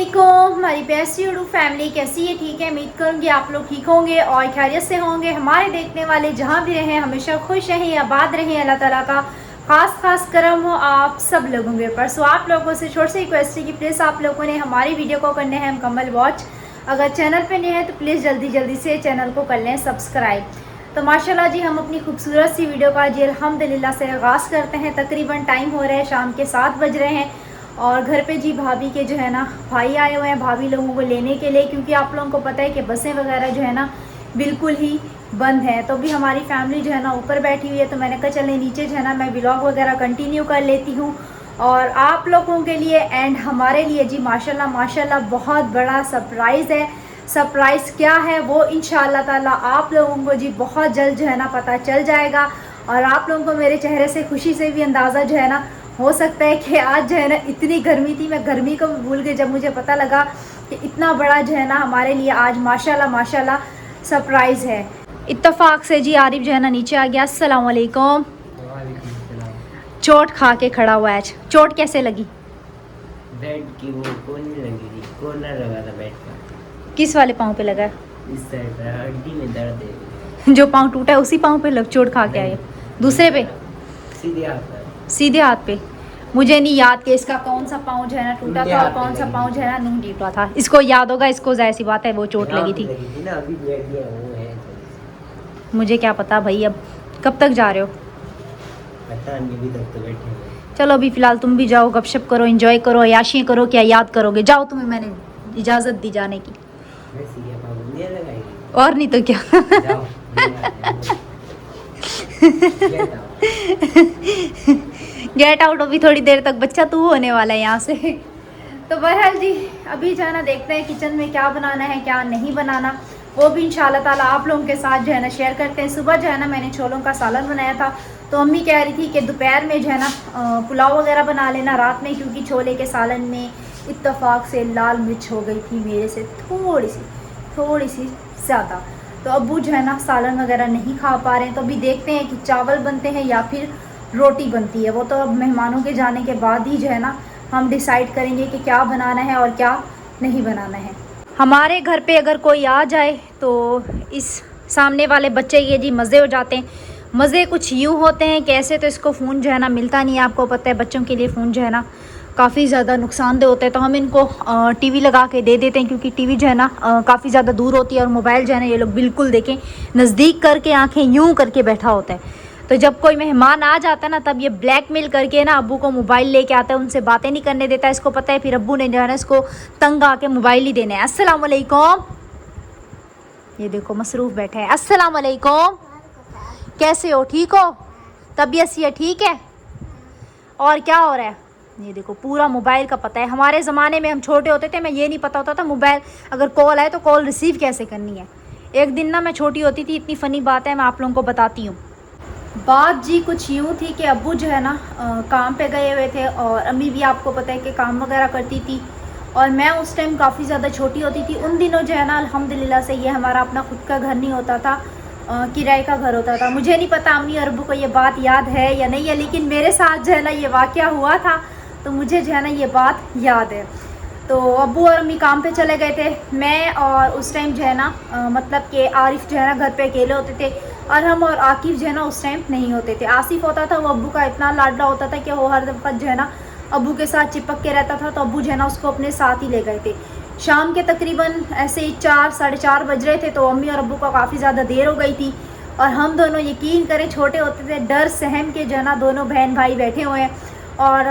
अस्सलामुअलैकुम। हमारी प्यारी यूट्यूब फैमिली कैसी है? ठीक है, उम्मीद करूँगी आप लोग ठीक होंगे और खैरियत से होंगे। हमारे देखने वाले जहाँ भी रहें हमेशा खुश रहें, आबाद रहें। अल्लाह ताला का खास करम हो आप सब लोगों के ऊपर। सो आप लोगों से छोटी सी रिक्वेस्ट है कि प्लीज़ आप लोगों ने हमारी वीडियो को करने हैं मुकम्मल वॉच। अगर चैनल पर नहीं है तो प्लीज़ जल्दी से चैनल को कर लें सब्सक्राइब। तो माशाल्लाह जी हम अपनी खूबसूरत सी वीडियो का जी अल्हम्दुलिल्लाह से आगाज़ करते हैं। तकरीबन टाइम हो रहा है शाम के 7 बज रहे हैं और घर पे जी भाभी के जो है ना भाई आए हुए हैं भाभी लोगों को लेने के लिए, क्योंकि आप लोगों को पता है कि बसें वगैरह जो है ना बिल्कुल ही बंद है। तो भी हमारी फैमिली जो है ना ऊपर बैठी हुई है, तो मैंने कहा चले नीचे जो है ना मैं व्लॉग वगैरह कंटिन्यू कर लेती हूँ और आप लोगों के लिए एंड हमारे लिए जी माशाल्लाह बहुत बड़ा सरप्राइज़ है। सरप्राइज़ क्या है वो इंशाअल्लाह ताला आप लोगों को जी बहुत जल्द जो है ना पता चल जाएगा। और आप लोगों को मेरे चेहरे से खुशी से भी अंदाज़ा जो है ना हो सकता है कि आज जो है ना इतनी गर्मी थी, मैं गर्मी को भी भूल गई जब मुझे पता लगा कि इतना बड़ा जो है ना हमारे लिए आज माशाल्लाह सरप्राइज़ है। इत्तेफाक से जी आरिफ जो है ना नीचे आ गया। अस्सलाम वालेकुम। चोट खा के खड़ा हुआ है। चोट कैसे लगी? बेड की वो कोनी लगी थी, कॉर्नर लगा था बेड का। किस वाले पाँव पे लगा? इस साइड पे हड्डी में दर्द है। जो पाँव टूटा है उसी पाँव पे चोट खा के आए? दूसरे पे? सीधे हाथ पर। सीधे हाथ पे? मुझे नहीं याद कि इसका कौन सा पाँव जो है ना टूटा था और कौन सा पाँव जो है ना नहीं टूटा था। इसको याद होगा, इसको जाहिर सी बात है वो चोट लगी थी ना, अभी ब्लड है वो है। मुझे क्या पता भाई। अब कब तक जा रहे हो? पता नहीं, अभी तक तो बैठे हैं। चलो अभी फ़िलहाल तुम भी जाओ, गपशप करो, एंजॉय करो, अयाशियाँ करो। क्या याद करोगे? जाओ, तुम्हें मैंने इजाज़त दी जाने की। वैसे ये पाबंदियां लगाएगी और नहीं तो क्या। जाओ गेट आउट। अभी थोड़ी देर तक बच्चा तू होने वाला है यहाँ से। तो बहरहाल जी अभी जाना देखते हैं किचन में क्या बनाना है क्या नहीं बनाना, वो भी इंशाल्लाह ताला आप लोगों के साथ जो है ना शेयर करते हैं। सुबह जो है ना मैंने छोलों का सालन बनाया था, तो अम्मी कह रही थी कि दोपहर में जो है ना पुलाव वगैरह बना लेना रात में, क्योंकि छोले के सालन में इत्तेफाक से लाल मिर्च हो गई थी मेरे से थोड़ी सी ज़्यादा। तो अब्बू जो है ना सालन वगैरह नहीं खा पा रहे हैं, तो अभी देखते हैं कि चावल बनते हैं या फिर रोटी बनती है। वो तो अब मेहमानों के जाने के बाद ही जो है ना हम डिसाइड करेंगे कि क्या बनाना है और क्या नहीं बनाना है। हमारे घर पे अगर कोई आ जाए तो इस सामने वाले बच्चे के जी मज़े हो जाते हैं। मज़े कुछ यूँ होते हैं कि ऐसे तो इसको फ़ोन जो है ना मिलता नहीं है, आपको पता है बच्चों के लिए फ़ोन जो है ना काफ़ी ज़्यादा नुकसानदेह होता है। तो हम इनको टीवी लगा के दे देते हैं, क्योंकि टीवी जो है ना काफ़ी ज़्यादा दूर होती है और मोबाइल जो है ना ये लोग बिल्कुल देखें नज़दीक करके आंखें यूँ करके बैठा होता है। तो जब कोई मेहमान आ जाता है ना तब ये ब्लैकमेल करके ना अब्बू को मोबाइल लेके आता है, उनसे बातें नहीं करने देता है। इसको पता है फिर अब्बू ने जो है ना इसको तंग आके मोबाइल ही देना है। अस्सलाम वालेकुम। ये देखो मसरूफ़ बैठे हैं। अस्सलाम वालेकुम, कैसे हो? ठीक हो? तबीयत सी है ठीक है? और क्या हो रहा है? ये देखो पूरा मोबाइल का पता है। हमारे ज़माने में हम छोटे होते थे, मैं ये नहीं पता होता था मोबाइल अगर कॉल आए तो कॉल रिसीव कैसे करनी है। एक दिन ना मैं छोटी होती थी, इतनी फ़नी बात है मैं आप लोगों को बताती हूँ। बात जी कुछ यूँ थी कि अब्बू जो है ना काम पे गए हुए थे और अम्मी भी आपको पता है कि काम वगैरह करती थी, और मैं उस टाइम काफ़ी ज़्यादा छोटी होती थी। उन दिनों जो है ना अल्हम्दुलिल्लाह से ये हमारा अपना खुद का घर नहीं होता था, किराए का घर होता था। मुझे नहीं पता अम्मी और अब्बू को ये बात याद है या नहीं है, लेकिन मेरे साथ जो है ना ये वाक़या हुआ था, तो मुझे जो है ना ये बात याद है। तो अब्बू और अम्मी काम पे चले गए थे, मैं और उस टाइम जो है ना मतलब कि आरिफ जो है ना घर पे अकेले होते थे, और हम और आकिफ जो है ना उस टाइम नहीं होते थे। आसिफ होता था, वो अब्बू का इतना लाडला होता था कि वो हर वक्त जो है ना अब्बू के साथ चिपक के रहता था, तो अब्बू जो है ना उसको अपने साथ ही ले गए थे। शाम के तकरीबन ऐसे ही 4 साढ़े 4 बज रहे थे, तो अम्मी और अब्बू को काफ़ी ज़्यादा देर हो गई थी, और हम दोनों यकीन करें छोटे होते थे डर सहम के जो है ना दोनों बहन भाई बैठे हुए हैं, और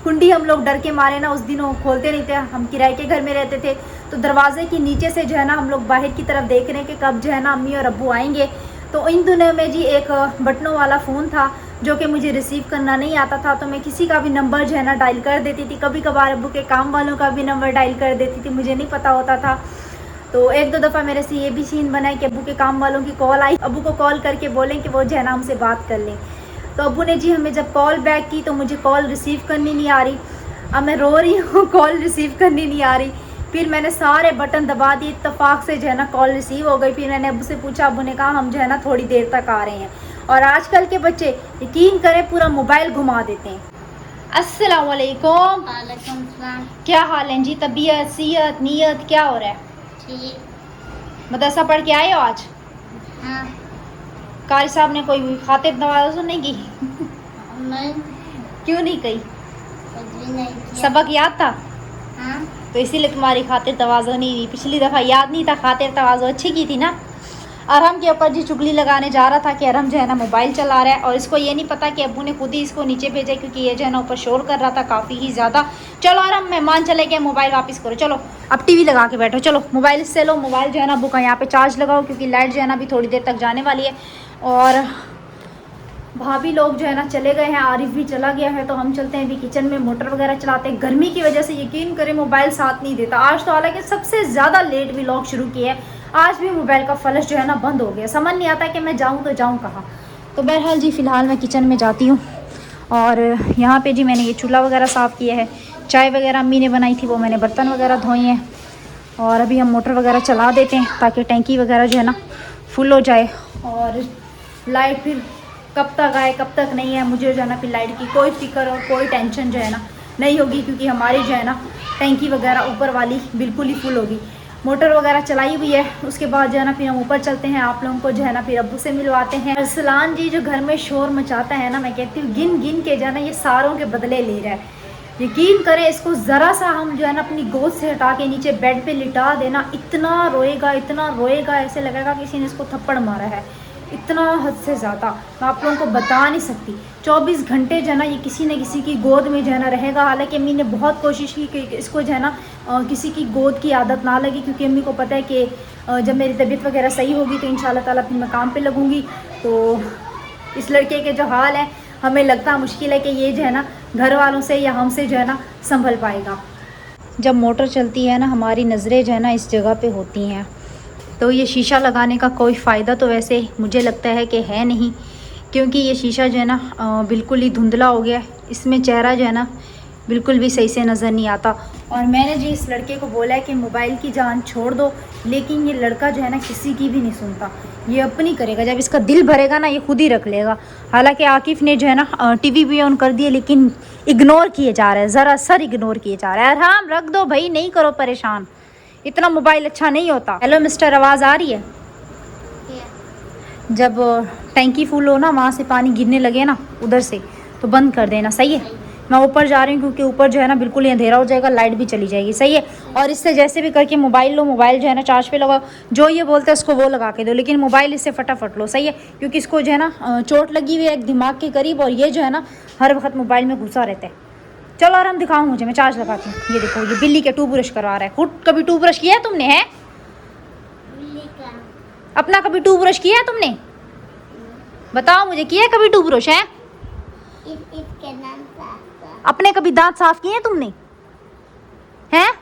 कुंडी हम लोग डर के मारे ना उस दिन खोलते नहीं थे। हम किराए के घर में रहते थे, तो दरवाजे के नीचे से जो है ना हम लोग बाहर की तरफ देख रहे हैं कि कब जो है ना अम्मी और अब्बू आएंगे। तो इन दिनों में जी एक बटनों वाला फ़ोन था जो कि मुझे रिसीव करना नहीं आता था, तो मैं किसी का भी नंबर जो है ना डायल कर देती थी। कभी कभार अब्बू के काम वालों का भी नंबर डायल कर देती थी, मुझे नहीं पता होता था। तो एक दो दफ़ा मेरे से ये भी सीन बना है कि अब्बू के काम वालों की कॉल आई, अब्बू को कॉल करके बोलें कि वो जो है ना हमसे बात कर लें। तो अब्बू ने जी हमें जब कॉल बैक की तो मुझे कॉल रिसीव करनी नहीं आ रही। अब मैं रो रही हूँ, कॉल रिसीव करनी नहीं आ रही। फिर मैंने सारे बटन दबा दिए, इत्तेफाक से जो है ना कॉल रिसीव हो गई। फिर मैंने अब्बू से पूछा, अब्बू ने कहा हम जो है ना थोड़ी देर तक आ रहे हैं। और आजकल के बच्चे यकीन करें पूरा मोबाइल घुमा देते हैं। अस्सलाम वालेकुम। वालेकुम सलाम। क्या हाल है जी? तबीयत, सेहत, नीयत क्या हो रहा है? ठीक। मदरसा पढ़ के आए हो आज? हाँ। कारी साहब ने कोई खातिर नवाज नहीं की? नहीं, क्यों नहीं कही? कुछ भी नहीं किया। सबक याद था हाँ। तो इसीलिए तुम्हारी खातिर तवाज़ो नहीं हुई। पिछली दफ़ा याद नहीं था, खातिर तवाज़ो अच्छी की थी ना। अरहम के ऊपर जी चुगली लगाने जा रहा था कि अरहम जो है ना मोबाइल चला रहा है, और इसको ये नहीं पता कि अब्बू ने खुद ही इसको नीचे भेजा, क्योंकि ये जो है ना ऊपर शोर कर रहा था काफ़ी ही ज़्यादा। चलो अरहम, मेहमान चले गए, मोबाइल वापस करो। चलो अब टीवी लगा के बैठो। चलो मोबाइल इससे लो। मोबाइल जो है ना अब्बू का यहाँ पे चार्ज लगाओ, क्योंकि लाइट जो है ना अभी थोड़ी देर तक जाने वाली है। और भाभी लोग जो है ना चले गए हैं, आरिफ भी चला गया है, तो हम चलते हैं अभी किचन में, मोटर वगैरह चलाते हैं। गर्मी की वजह से यकीन करें मोबाइल साथ नहीं देता। आज तो हालांकि सबसे ज़्यादा लेट व्लॉग शुरू किया है, आज भी मोबाइल का फ्लैश जो है ना बंद हो गया। समझ नहीं आता कि मैं जाऊँ तो जाऊँ कहाँ। तो बहरहाल जी फ़िलहाल मैं किचन में जाती हूँ। और यहाँ पर जी मैंने ये चूल्हा वगैरह साफ़ किया है, चाय वगैरह अम्मी ने बनाई थी, वो मैंने बर्तन वगैरह धोए हैं। और अभी हम मोटर वगैरह चला देते हैं ताकि टैंकी वगैरह जो है ना फुल हो जाए। और लाइट फिर कब तक आए कब तक नहीं है, मुझे जो है ना फिर लाइट की कोई फिक्र और कोई टेंशन जो है ना नहीं होगी, क्योंकि हमारी जो है ना टैंकी वगैरह ऊपर वाली बिल्कुल ही फुल होगी। मोटर वगैरह चलाई हुई है, उसके बाद जो है ना फिर हम ऊपर चलते हैं। आप लोगों को जो है ना फिर अब्बू से मिलवाते हैं। अरसलान जी जो घर में शोर मचाता है ना, मैं कहती हूँ गिन गिन के जो है ना ये सारों के बदले ले रहा है। यकीन करें, इसको ज़रा सा हम जो है ना अपनी गोद से हटा के नीचे बेड पे लिटा देना, इतना रोएगा, ऐसे लगेगा किसी ने इसको थप्पड़ मारा है। इतना हद से ज़्यादा मैं आप लोगों को बता नहीं सकती। 24 घंटे जो है ना ये किसी न किसी की गोद में जो है ना रहेगा। हालांकि अम्मी ने बहुत कोशिश की कि इसको जो है ना किसी की गोद की आदत ना लगे, क्योंकि अम्मी को पता है कि जब मेरी तबीयत वगैरह सही होगी तो इंशाल्लाह ताला फिर मैं काम पे लगूंगी। तो इस लड़के के जो हाल है, हमें लगता मुश्किल है कि ये जो है ना घर वालों से या हमसे जो है ना संभल पाएगा। जब मोटर चलती है ना, हमारी नज़रें जो है ना इस जगह पे होती हैं, तो ये शीशा लगाने का कोई फ़ायदा तो वैसे मुझे लगता है कि है नहीं, क्योंकि ये शीशा जो है ना बिल्कुल ही धुंधला हो गया है। इसमें चेहरा जो है ना बिल्कुल भी सही से नज़र नहीं आता। और मैंने जी इस लड़के को बोला है कि मोबाइल की जान छोड़ दो, लेकिन ये लड़का जो है ना किसी की भी नहीं सुनता। ये अपनी करेगा, जब इसका दिल भरेगा ना ये खुद ही रख लेगा। हालांकि आकिफ़ ने जो है ना टीवी भी ऑन कर दिया, लेकिन इग्नोर किए जा रहा है, ज़रा सर इग्नोर किए जा रहा है। आराम रख दो भाई, नहीं करो परेशान, इतना मोबाइल अच्छा नहीं होता। हेलो मिस्टर, आवाज़ आ रही है? जब टैंकी फुल हो ना, वहाँ से पानी गिरने लगे ना उधर से, तो बंद कर देना, सही है? मैं ऊपर जा रही हूँ, क्योंकि ऊपर जो है ना बिल्कुल अंधेरा हो जाएगा, लाइट भी चली जाएगी, सही है? और इससे जैसे भी करके मोबाइल लो, मोबाइल जो है ना चार्ज पे लगाओ, जो ये बोलते हैं उसको वो लगा के दो, लेकिन मोबाइल इससे फटाफट लो, सही है? क्योंकि इसको जो है ना चोट लगी हुई है एक दिमाग के करीब, और ये जो है ना हर वक्त मोबाइल में घुसा रहता है। चलो आराम दिखाऊँ मुझे, मैं चार्ज लगाती हूँ। ये देखो, ये बिल्ली के टू ब्रश करवा रहा है। खुद कभी टू ब्रश किया है तुमने? है अपना कभी टू ब्रश किया है तुमने? बताओ मुझे, किया है कभी टू ब्रश? है अपने कभी दांत साफ किए हैं तुमने? हैं?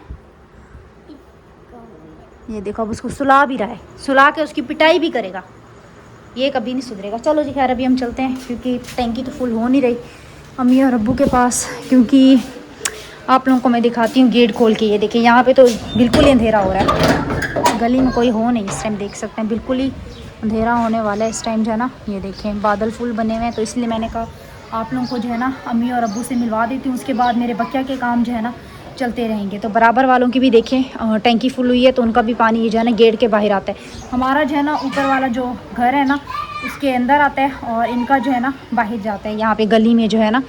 ये देखो, अब उसको सुला भी रहा है, सुला के उसकी पिटाई भी करेगा। ये कभी नहीं सुधरेगा। चलो जी खैर, अभी हम चलते हैं, क्योंकि टैंकी तो फुल हो नहीं रही अम्मी और अब्बू के पास। क्योंकि आप लोगों को मैं दिखाती हूँ गेट खोल के। ये देखिए, यहाँ पे तो बिल्कुल ही अंधेरा हो रहा है, गली में कोई हो नहीं इस टाइम, देख सकते हैं बिल्कुल ही अंधेरा होने वाला है इस टाइम जो है ना। ये देखें, बादल फुल बने हुए हैं, तो इसलिए मैंने कहा आप लोगों को जो है ना अम्मी और अब्बू से मिलवा देती हूँ। उसके बाद मेरे बच्चा के काम जो है ना चलते रहेंगे। तो बराबर वालों की भी देखें टैंकी फुल हुई है, तो उनका भी पानी जो है ना गेट के बाहर आता है। हमारा जो है ना ऊपर वाला जो घर है ना उसके अंदर आता है, और इनका जो है ना बाहर जाता है, यहाँ पे गली में जो है ना।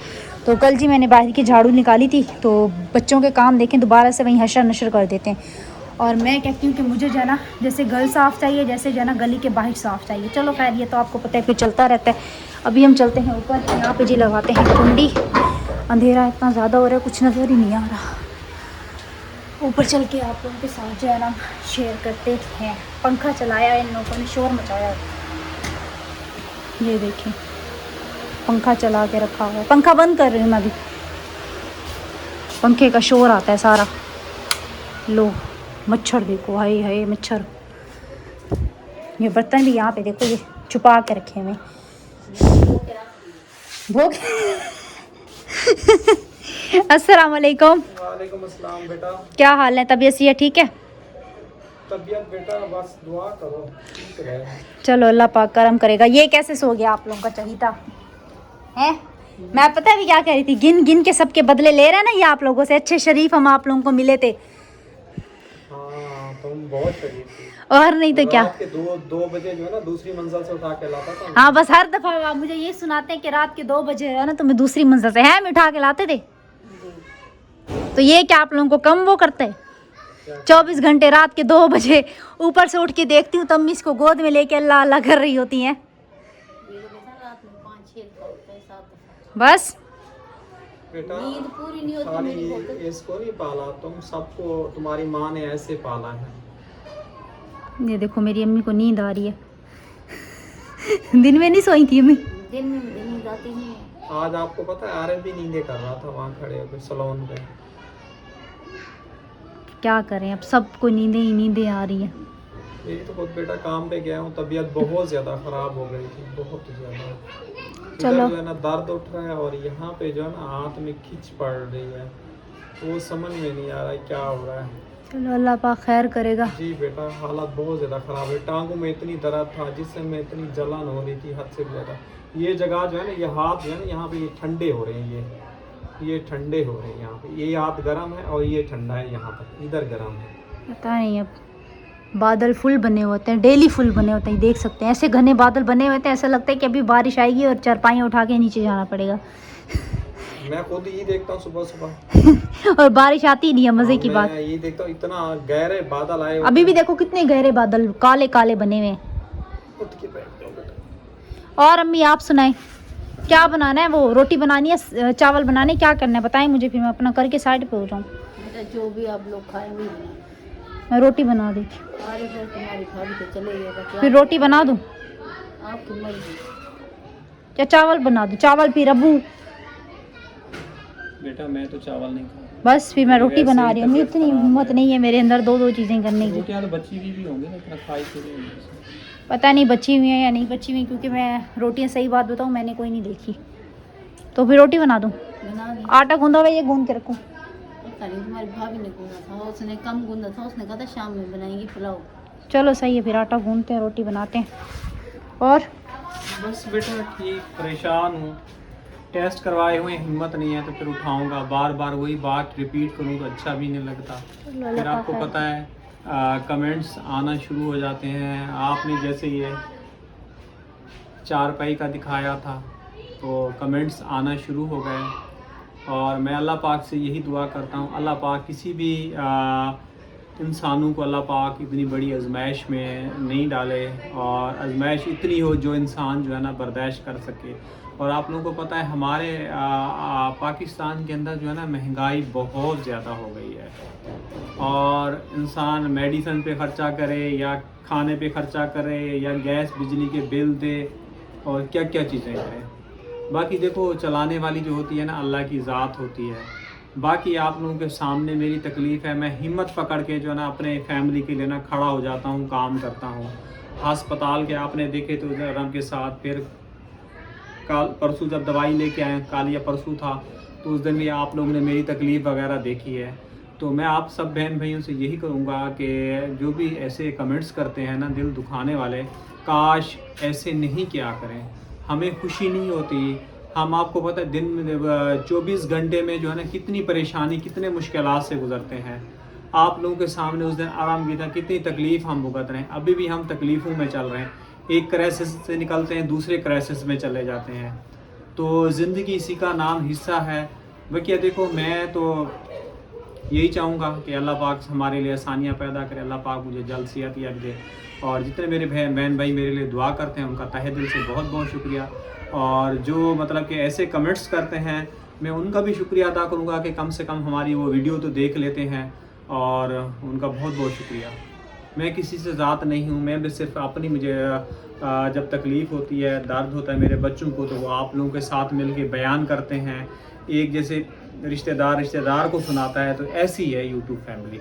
तो कल जी मैंने बाहर की झाड़ू निकाली थी, तो बच्चों के काम देखें दोबारा से वहीं हशर नशर कर देते हैं। और मैं कहती हूँ कि मुझे जो है ना जैसे घर साफ़ चाहिए, जैसे जो है ना गली के बाहर साफ़ चाहिए। चलो खैर, ये तो आपको पता है फिर चलता रहता है। अभी हम चलते हैं ऊपर, यहाँ पे जी लगाते हैं कुंडी। अंधेरा इतना ज़्यादा हो रहा है, कुछ नज़र ही नहीं आ रहा। ऊपर चल के आप लोगों के साथ जो है ना शेयर करते हैं। पंखा चलाया है इन लोगों ने, शोर मचाया है। ये देखें, पंखा चला के रखा हुआ है। पंखा बंद कर रही हूँ मैं अभी, पंखे का शोर आता है सारा। लो मच्छर देखो, हाय हाय मच्छर। ये बर्तन भी यहाँ पे देखो, ये छुपा के रखे हुए भोग। अस्सलाम वालेकुम। वालेकुम अस्सलाम बेटा। क्या हाल है? तबीयत सेहत ठीक है? तबीयत बेटा बस दुआ करो ठीक रहे। चलो अल्लाह पाक करम करेगा। ये कैसे सो गया आप लोगों का चहीता है? मैं पता है भी क्या कह रही थी, गिन गिन के सबके बदले ले रहे हैं ना ये आप लोगों से। अच्छे शरीफ हम आप लोगों को मिले थे। हाँ तुम बहुत शरीफ थी। और नहीं तो क्या। रात के 2 बजे जो है ना दूसरी मंजिल से उठा के लाता था। हाँ बस हर दफा आप मुझे ये सुनाते हैं कि रात के 2 बजे है ना तुम्हें दूसरी मंजिल से है मैं उठा के लाते थे। तो ये क्या आप लोगों को कम वो करते हैं? 24 घंटे रात के 2 बजे ऊपर से उठ के देखती हूँ तब इसको गोद में लेके अल्लाह अल्लाह कर रही होती हैं। बस बेटा नींद पूरी नहीं होती खाली मेरी बहुत। इसको नहीं पाला, तुम सबको तुम्हारी माँ ने ऐसे पाला है। ये देखो मेरी अम्मी को नींद आ रही है। दिन में नहीं सोई थी अम्मी। दिन में नींद आती नहीं है। आज आपको पता है आर्यन भी नींदे कर रहा था वहाँ खड़े होकर सलोन पे। क्या करें अब सबको नींदें ही नींदें आ रही है। मेरी तो खुद बेटा काम पे गया हूँ, तबीयत बहुत ज़्यादा ख़राब हो गई थी, बहुत ज़्यादा। चलो। इधर जो है ना दर्द उठ रहा है और यहाँ पे जो है ना हाथ में खिंच पड़ रही है, तो वो समझ में नहीं आ रहा है क्या हो रहा है। चलो अल्लाह पाक खैर करेगा। जी बेटा हालत बहुत ज़्यादा ख़राब है, टांगों में इतनी दर्द था जिससे मैं इतनी जलन हो रही थी हद से ज़्यादा। ये जगह जो है ना, ये हाथ जो है ना यहाँ पे ये ठंडे हो रहे हैं, ये ठंडे हो रहे हैं यहाँ पे। ये हाथ गर्म है और ये ठंडा है, यहाँ पर इधर गर्म है। पता नहीं अब बादल फुल बने होते हैं, डेली फुल बने होते हैं, देख सकते हैं ऐसे घने बादल बने होते हैं। ऐसा लगता है कि अभी बारिश आएगी और चारपाइयाँ उठा के नीचे जाना पड़ेगा। मैं खुद ये देखता हूँ सुबह सुबह और बारिश आती ही नहीं है, मजे की बात। मैं ये देखता हूँ इतना गहरे बादल आए होते अभी भी देखो कितने गहरे बादल काले काले बने हुए हैं। हैं। उठ के बैठ जाओ बेटा। और अम्मी आप सुनाएं क्या बनाना है? वो रोटी बनानी है, चावल बनाने, क्या करना है बताएं मुझे, फिर मैं अपना करके साइड पे हो जाऊँ। बेटा जो भी आप लोग खाएंगे मैं रोटी बना देती, हमारे घर तुम्हारी भाभी तो चले गए। फिर रोटी बना दूँ आपकी मर्जी। या चावल बना दूँ? चावल फिर अबू। बेटा मैं तो चावल नहीं खाता। बस फिर मैं रोटी बना रही हूँ। इतनी हिम्मत नहीं है मेरे अंदर दो चीज़ें करने की। रोटियां तो बची हुई भी होंगी ना, इतना खाई तो नहीं होंगी। पता नहीं बची हुई है या नहीं बची हुई, क्योंकि मैं रोटियां सही बात बताऊँ मैंने कोई नहीं देखी। तो फिर रोटी बना दूँ? बना दी। आटा गूंदा हुआ ये गूंद के रखूँ? पता नहीं तुम्हारी भाभी ने गूंदा था, उसने कम गूंदा था, उसने कहा था शाम में बनाएंगी पुलाव। चलो सही है, फिर आटा गूंदते हैं रोटी बनाते हैं। और बस बेटा ठीक, परेशान हूँ, टेस्ट करवाए हुए हिम्मत नहीं है तो फिर उठाऊंगा। बार बार वही बात रिपीट करूँ तो अच्छा भी नहीं लगता। फिर आपको पता है कमेंट्स आना शुरू हो जाते हैं। आपने जैसे ये चारपाई का दिखाया था तो कमेंट्स आना शुरू हो गए, और मैं अल्लाह पाक से यही दुआ करता हूँ अल्लाह पाक किसी भी इंसानों को अल्लाह पाक इतनी बड़ी आजमाइश में नहीं डाले, और आजमाइश इतनी हो जो इंसान जो है ना बर्दाश्त कर सके। और आप लोगों को पता है हमारे पाकिस्तान के अंदर जो है ना महंगाई बहुत ज़्यादा हो गई है, और इंसान मेडिसिन पे ख़र्चा करे या खाने पे ख़र्चा करे या गैस बिजली के बिल दे और क्या क्या चीज़ें करें। बाकी देखो चलाने वाली जो होती है ना अल्लाह की ज़ात होती है। बाकी आप लोगों के सामने मेरी तकलीफ़ है, मैं हिम्मत पकड़ के जो है ना अपने फैमिली के लिए ना खड़ा हो जाता हूँ, काम करता हूँ। अस्पताल के आपने देखे तो रब के साथ, फिर परसों जब दवाई लेके आए, कल या परसों था, तो उस दिन भी आप लोगों ने मेरी तकलीफ़ वगैरह देखी है। तो मैं आप सब बहन भाइयों से यही कहूँगा कि जो भी ऐसे कमेंट्स करते हैं ना दिल दुखाने वाले, काश ऐसे नहीं किया करें। हमें खुशी नहीं होती। हम आपको पता है दिन में 24 घंटे में जो है ना कितनी परेशानी कितने मुश्किलात से गुजरते हैं। आप लोगों के सामने उस दिन आराम भी था, कितनी तकलीफ़ हम भुगत रहे हैं, अभी भी हम तकलीफ़ों में चल रहे हैं। एक क्राइसिस से निकलते हैं दूसरे क्राइसिस में चले जाते हैं। तो ज़िंदगी इसी का नाम हिस्सा है। बाकी देखो मैं तो यही चाहूँगा कि अल्लाह पाक हमारे लिए आसानियाँ पैदा करे, अल्लाह पाक मुझे जल्द सेहत दे। और जितने मेरे बहन भाई मेरे लिए दुआ करते हैं उनका तहे दिल से बहुत बहुत शुक्रिया। और जो मतलब कि ऐसे कमेंट्स करते हैं मैं उनका भी शुक्रिया अदा करूँगा कि कम से कम हमारी वो वीडियो तो देख लेते हैं, और उनका बहुत बहुत शुक्रिया। मैं किसी से ज़ात नहीं हूँ, मैं भी सिर्फ अपनी, मुझे जब तकलीफ़ होती है, दर्द होता है मेरे बच्चों को, तो वो आप लोगों के साथ मिल के बयान करते हैं। एक जैसे रिश्तेदार को सुनाता है, तो ऐसी है यूट्यूब फैमिली।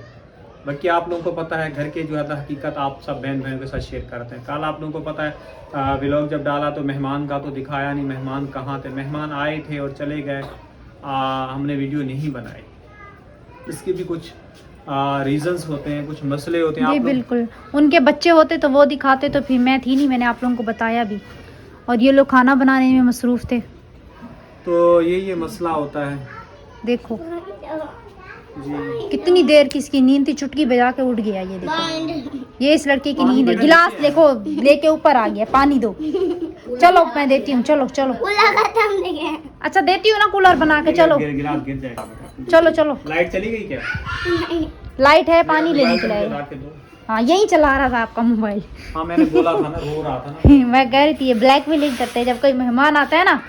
बाकी आप लोगों को पता है घर के जो है हकीकत आप सब बहन बहनों के साथ शेयर करते हैं। कल आप लोगों को पता है व्लॉग जब डाला तो मेहमान का तो दिखाया नहीं, मेहमान कहाँ थे, मेहमान आए थे और चले गए, हमने वीडियो नहीं बनाई। इसके भी कुछ रीजंस होते हैं, कुछ मसले होते हैं। जी बिल्कुल, उनके बच्चे होते तो वो दिखाते, तो फिर मैं थी नहीं, मैंने आप लोगों को बताया भी। और ये लोग खाना बनाने में मसरूफ़ थे। तो ये मसला होता है देखो जी। कितनी देर की इसकी नींद थी, चुटकी बजा के उठ गया। ये देखो, ये इस लड़के की नींद है। गिलास देखो लेके ऊपर आ गया, पानी दो। चलो मैं देती हूँ, चलो चलो। अच्छा देती हूँ ना कूलर बना के। चलो गिलास गिर जाएगा। चलो चलो। लाइट चली गई क्या? लाइट है, पानी लेने के लिए। जला के दो। हाँ यही चला रहा था आपका मोबाइल। हाँ मैंने बोला था ना, रो रहा था ना। मैं कह रही थी ये ब्लैकमेलिंग करते हैं जब कोई मेहमान आता है ना।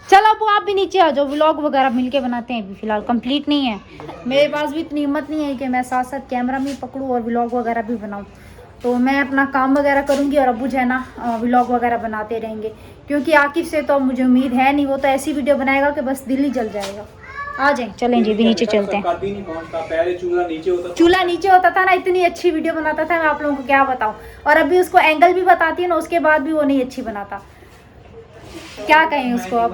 चलो अब आप भी नीचे आ जाओ, व्लॉग वगैरह मिलके बनाते हैं। अभी फिलहाल कंप्लीट नहीं है, मेरे पास भी इतनी हिम्मत नहीं है कि मैं साथ साथ कैमरा भी पकड़ूँ और व्लॉग वगैरह भी बनाऊँ। तो मैं अपना काम वगैरह करूँगी और अब्बू जो है ना व्लॉग वगैरह बनाते रहेंगे, क्योंकि आकिब से तो मुझे उम्मीद है नहीं, वो तो ऐसी वीडियो बनाएगा कि बस दिल ही जल जाएगा। आ जाए, चलें जी, भी नीचे चलते हैं। पहले चूल्हा नीचे होता था ना, इतनी अच्छी वीडियो बनाता था, मैं आप लोगों को क्या बताऊँ। और अभी उसको एंगल भी बताती है ना, उसके बाद भी वो नहीं अच्छी बनाता, क्या कहें उसको। अब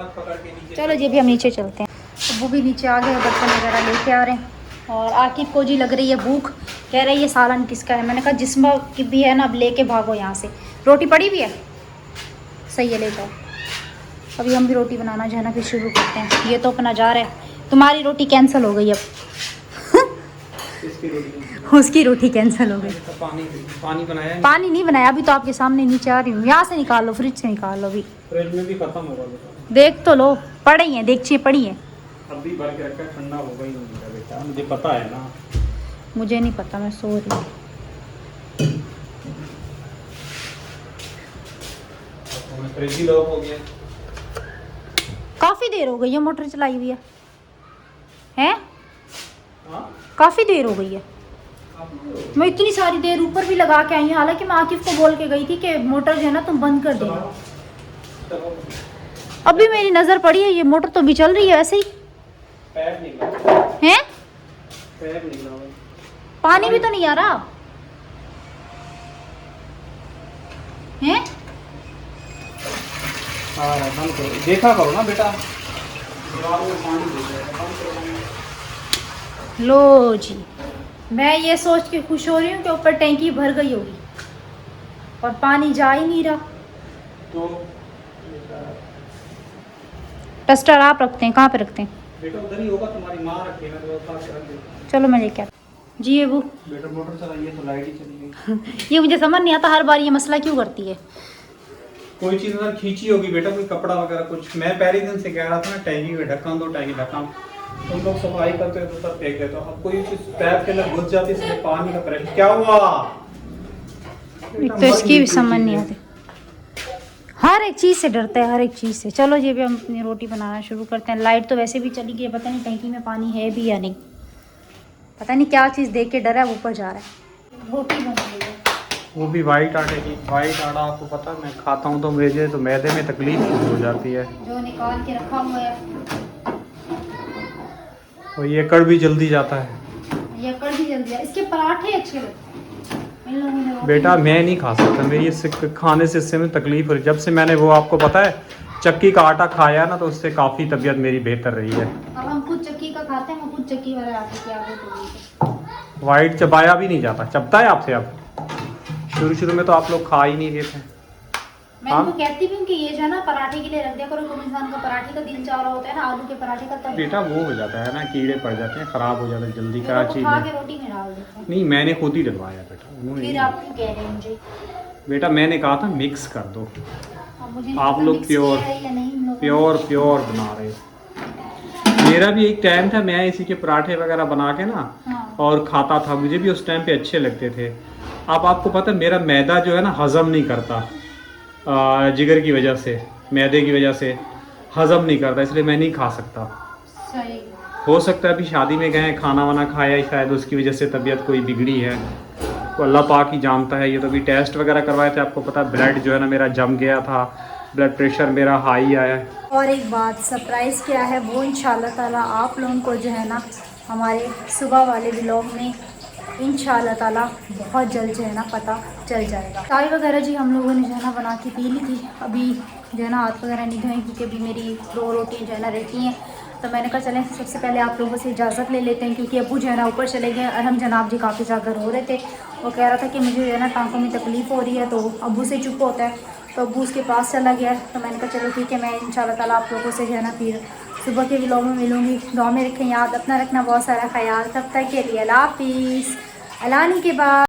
चलो जी भी हम नीचे चलते हैं। तो वो भी नीचे आ गए, बर्तन वगैरह लेके आ रहे हैं। और आकिब को जी लग रही है भूख, कह रही है सालन किसका है। मैंने कहा जिस्म की भी है ना, अब लेके भागो यहाँ से। रोटी पड़ी भी है, सही है ले जाओ। अभी हम भी रोटी बनाना जो है ना फिर शुरू करते हैं। ये तो अपना जा रहा है, तुम्हारी रोटी कैंसिल हो गई अब। उसकी रोटी कैंसिल हो गई। पानी बनाया? पानी नहीं बनाया, अभी तो आपके सामने नीचे आ रही हूँ। यहाँ से निकाल लो, फ्रिज से निकाल लो। अभी फ्रिज में भी खत्म होगा। देख तो लो, पड़ी है, देखिए पड़ी है। अभी भर के रखा, ठंडा होगा ही नहीं बेटा, मुझे पता है ना। मुझे नहीं पता, मैं सो रही हूँ। फ्रिज ही लॉक हो गया। काफी देर हो गई है मोटर चलाई हुई है, हैं? हाँ? काफी देर हो गई है। मैं इतनी सारी देर ऊपर भी लगा के आई हूँ, हालांकि मैं आकिब को बोल के गई थी कि मोटर जो है ना तुम बंद कर देना। अभी मेरी नजर पड़ी है, ये मोटर तो भी चल रही है ऐसे ही। पैर निकला हैं? पैर निकला, पानी भी तो नहीं आ रहा हैं? हाँ बंद करो, देखा करो ना बेटा। लो जी, मैं ये सोच के खुश हो रही हूँ कि ऊपर टैंकी भर गई होगी और पानी जा ही नहीं रहा। तो टस्टर आप रखते हैं, कहाँ पे रखते हैं? बेटा उधर ही होगा, तुम्हारी माँ रखी है ना, तो पास रख दे। चलो मैं लेके आती जी। ये वो बेटा मोटर चलाइए तो लाइट ही चली गई। ये मुझे समझ नहीं आता हर बार ये मसला क्यों करती है। कोई चीज़ अंदर खींची होगी बेटा, कोई कपड़ा वगैरह कुछ। मैं पहले दिन से कह रहा था ना, टैंकी में ढक्कन दो, टैंकी ढक्कन। तुम लोग सफाई करते हो तो सब फेंक देते हो। अब कोई चीज़ पैप के अंदर घुस जाती है, इसमें पानी का प्रेशर। क्या हुआ? तो इसकी भी समझ नहीं आती, हर एक चीज़ से डरता है, हर एक चीज़ से। चलो जी, भी हम अपनी रोटी बनाना शुरू करते हैं। लाइट तो वैसे भी चली गई है, पता नहीं टैंकी में पानी है भी या नहीं। पता नहीं क्या चीज़ देख के डरा है, ऊपर जा रहा है। रोटी बन रही है, वो भी वाइट आटे की। वाइट आटा आपको पता है, मैं खाता हूँ तो मुझे तो मैदे में तकलीफ शुरू हो जाती है। जो निकाल के रखा हुआ है। और ये कड़ भी जल्दी जाता है। ये कड़ भी जल्दी है। इसके पराठे अच्छे लगते हैं। इन लोगों ने रोटी बेटा मैं नहीं खा सकता, मेरी इससे खाने से इससे में तकलीफ हो रही। जब से मैंने वो आपको पता है चक्की का आटा खाया ना, तो उससे काफ़ी तबीयत मेरी बेहतर रही है। अब हम खुद चक्की का खाते हैं, हम खुद चक्की वाले आटे की आदत हो गई है। वाइट चबाया भी नहीं जाता, चबता है आपसे। अब शुरू में तो आप लोग खा ही नहीं रहे थे। मैं इनको कहती भी हूँ कि ये जो है ना पराठे के लिए रख दिया करो, तुम इंसान का पराठे का दिल चाह रहा होता है ना, आलू के पराठे का, तब बेटा वो हो जाता है ना, कीड़े पड़ जाते हैं, खराब हो जाता है जल्दी। तो कराची खा में के रोटी में डाल देते हैं। नहीं, मैंने खुद ही डलवाया बेटा, उन्होंने फिर नहीं। आप क्यों कह रहे हैं मुझे? बेटा मैंने कहा था मिक्स कर दो। अब मुझे नहीं आप पता लोग mix किया प्योर है या नहीं इन लोगों ने। प्योर बना रहे हो। मेरा भी एक टाइम था, मैं इसी के पराठे वगैरह बना के ना हाँ। और खाता था, मुझे भी उस टाइम पे अच्छे लगते थे। अब आपको पता है मेरा मैदा जो है ना हज़म नहीं करता, जिगर की वजह से, मैदे की वजह से हज़म नहीं करता, इसलिए मैं नहीं खा सकता। सही। हो सकता है अभी शादी में गए, खाना वाना खाया, शायद उसकी वजह से तबीयत कोई बिगड़ी है, तो अल्लाह पाक ही जानता है। ये तो अभी टेस्ट वगैरह करवाए थे, आपको पता ब्लड जो है ना मेरा जम गया था, ब्लड प्रेशर मेरा हाई आया है। और एक बात सरप्राइज़ क्या है वो इंशाल्लाह ताला आप लोगों को जो है ना हमारे सुबह वाले व्लॉग में इंशाल्लाह ताला बहुत जल्द जो है ना पता चल जाएगा। चाय वगैरह जी हम लोगों ने जो है ना बना के पी ली थी। अभी जो है ना हाथ वगैरह नहीं धोए क्योंकि अभी मेरी 2 रोटियाँ जो है ना रहती हैं, तो मैंने कहा चलें सबसे पहले आप लोगों से इजाज़त ले लेते हैं, क्योंकि अब्बू जो है ना ऊपर चले गए। अरहम जनाब जी काफ़ी ज़्यादा रो रहे थे, वो कह रहा था कि मुझे जो है ना टाँकों में तकलीफ़ हो रही है, तो अब्बू से चुप होता है। तो अबू उसके पास चला गया। तो मैंने कहा चलो ठीक है, मैं इंशाल्लाह ताला आप लोगों से जो है ना फिर सुबह के व्लॉग में मिलूँगी। दुआ में रखें याद, अपना रखना बहुत सारा ख्याल। तब तक के लिए अल्लाह हाफिज़। अलानी के बाद